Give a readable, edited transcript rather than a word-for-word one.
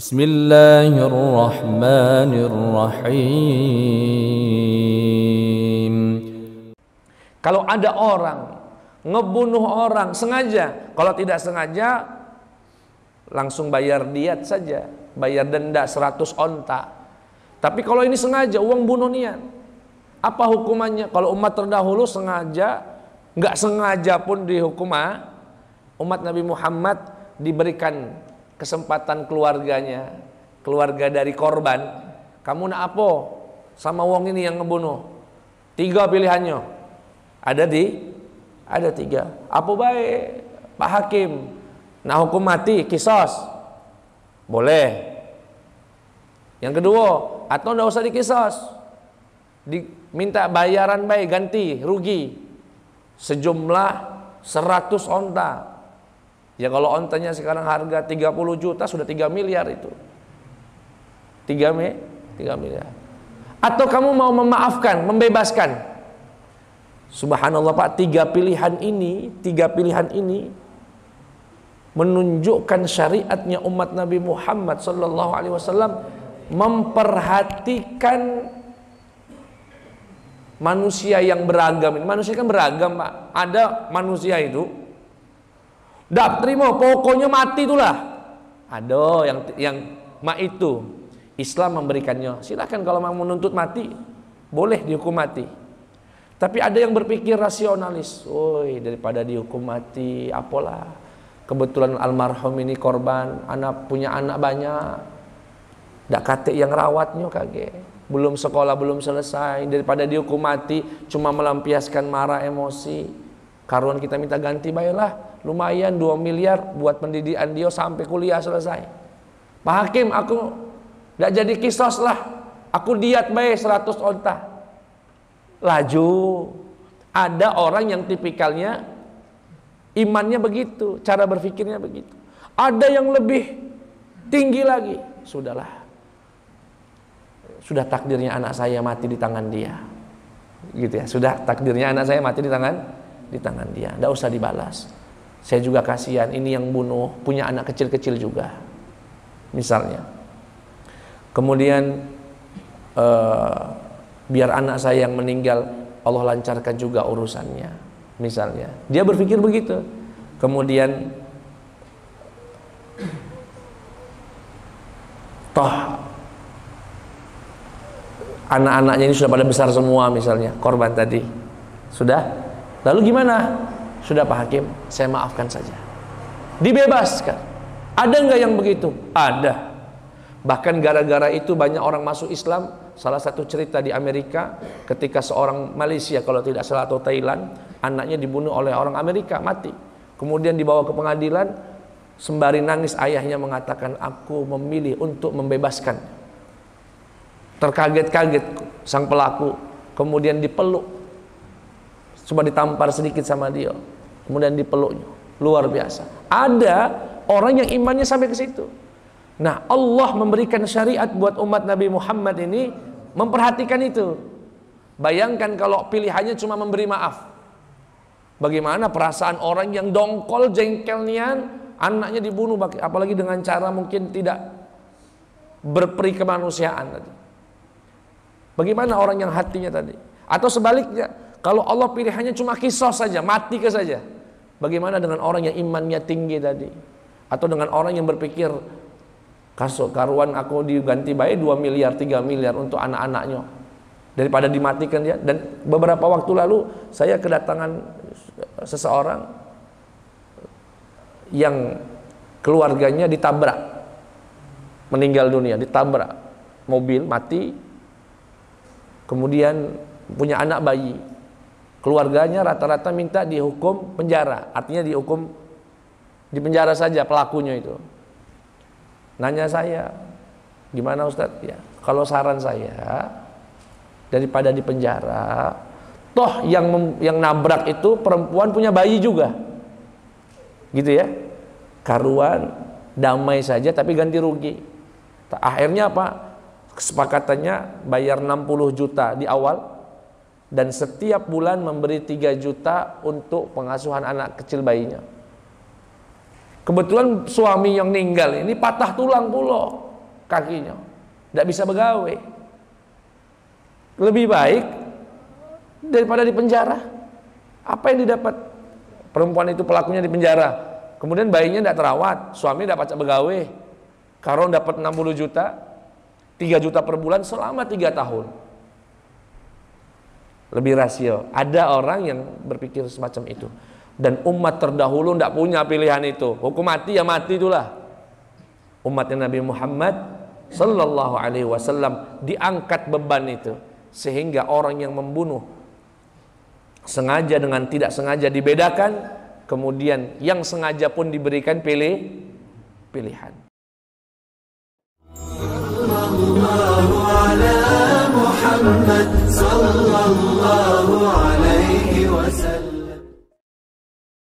Bismillahirrahmanirrahim. Kalau ada orang ngebunuh orang sengaja, kalau tidak sengaja langsung bayar diat saja, bayar denda 100 onta. Tapi kalau ini sengaja, uang bunuh niat, apa hukumannya? Kalau umat terdahulu sengaja, nggak sengaja pun dihukum. Umat Nabi Muhammad diberikan kesempatan keluarganya, keluarga dari korban, kamu nak apa sama wong ini yang ngebunuh? 3 pilihannya, ada 3. Apa baik Pak Hakim, nak hukum mati, kisos, boleh. Yang kedua, atau ndak usah dikisos, diminta bayaran baik, ganti rugi sejumlah 100 onta. Ya kalau ontanya sekarang harga 30 juta sudah 3 miliar itu. 3 miliar. Atau kamu mau memaafkan, membebaskan. Subhanallah Pak, 3 pilihan ini menunjukkan syariatnya umat Nabi Muhammad sallallahu alaihi wasallam memperhatikan manusia yang beragam. Manusia kan beragam, Pak. Ada manusia itu ndak terima, pokoknya mati itulah. Ada yang itu Islam memberikannya. Silakan kalau mau menuntut mati, boleh dihukum mati. Tapi ada yang berpikir rasionalis. Woi, daripada dihukum mati, apalah. Kebetulan almarhum ini korban, punya anak banyak. Ndak kate yang rawatnya kage. Belum sekolah, belum selesai. Daripada dihukum mati, cuma melampiaskan marah emosi. Karuan kita minta ganti, baiklah. Lumayan 2 miliar buat pendidikan dia sampai kuliah selesai. Pak Hakim, aku tidak jadi kisos lah, aku diat baik 100 onta. Laju. Ada orang yang tipikalnya imannya begitu, cara berpikirnya begitu. Ada yang lebih tinggi lagi. Sudahlah, sudah takdirnya anak saya mati di tangan dia, gitu ya. Sudah takdirnya anak saya mati di tangan dia, tidak usah dibalas. Saya juga kasihan, ini yang bunuh punya anak kecil-kecil juga, misalnya. Kemudian biar anak saya yang meninggal, Allah lancarkan juga urusannya, misalnya. Dia berpikir begitu. Kemudian toh anak-anaknya ini sudah pada besar semua, misalnya korban tadi sudah. Lalu gimana? Sudah Pak Hakim, saya maafkan saja, dibebaskan. Ada nggak yang begitu? Ada. Bahkan gara-gara itu banyak orang masuk Islam. Salah satu cerita di Amerika, ketika seorang Malaysia kalau tidak salah atau Thailand, anaknya dibunuh oleh orang Amerika, mati. Kemudian dibawa ke pengadilan, sembari nangis ayahnya mengatakan, aku memilih untuk membebaskan. Terkaget-kaget sang pelaku, kemudian dipeluk. Coba ditampar sedikit sama dia, kemudian dipeluknya. Luar biasa. Ada orang yang imannya sampai ke situ. Nah, Allah memberikan syariat buat umat Nabi Muhammad ini memperhatikan itu. Bayangkan kalau pilihannya cuma memberi maaf. Bagaimana perasaan orang yang dongkol, jengkel nian, anaknya dibunuh, apalagi dengan cara mungkin tidak berperi kemanusiaan tadi. Bagaimana orang yang hatinya tadi? Atau sebaliknya, kalau Allah pilihannya cuma kisos saja, mati ke saja. Bagaimana dengan orang yang imannya tinggi tadi? Atau dengan orang yang berpikir, karuan aku diganti baik 2 miliar, 3 miliar untuk anak-anaknya, daripada dimatikan dia. Dan beberapa waktu lalu saya kedatangan seseorang yang keluarganya ditabrak, meninggal dunia, ditabrak mobil, mati. Kemudian punya anak bayi. Keluarganya rata-rata minta dihukum penjara, artinya dihukum di penjara saja pelakunya itu. Nanya saya, gimana Ustadz? Ya, kalau saran saya, daripada di penjara, toh yang nabrak itu perempuan punya bayi juga, gitu ya. Karuan damai saja tapi ganti rugi. Akhirnya apa? Kesepakatannya bayar 60 juta di awal. Dan setiap bulan memberi 3 juta untuk pengasuhan anak kecil bayinya. Kebetulan suami yang meninggal ini patah tulang pula. kakinya, tidak bisa begawe. Lebih baik daripada di penjara. Apa yang didapat? Perempuan itu pelakunya di penjara, kemudian bayinya tidak terawat, suami dapat begawe, karo dapat 60 juta, 3 juta per bulan selama 3 tahun. Lebih rasio. Ada orang yang berpikir semacam itu. Dan umat terdahulu tidak punya pilihan itu. Hukum mati ya mati itulah. Umatnya Nabi Muhammad Sallallahu Alaihi Wasallam diangkat beban itu, sehingga orang yang membunuh sengaja dengan tidak sengaja dibedakan, kemudian yang sengaja pun diberikan pilihan. Sallallahu ala Muhammad sallallahu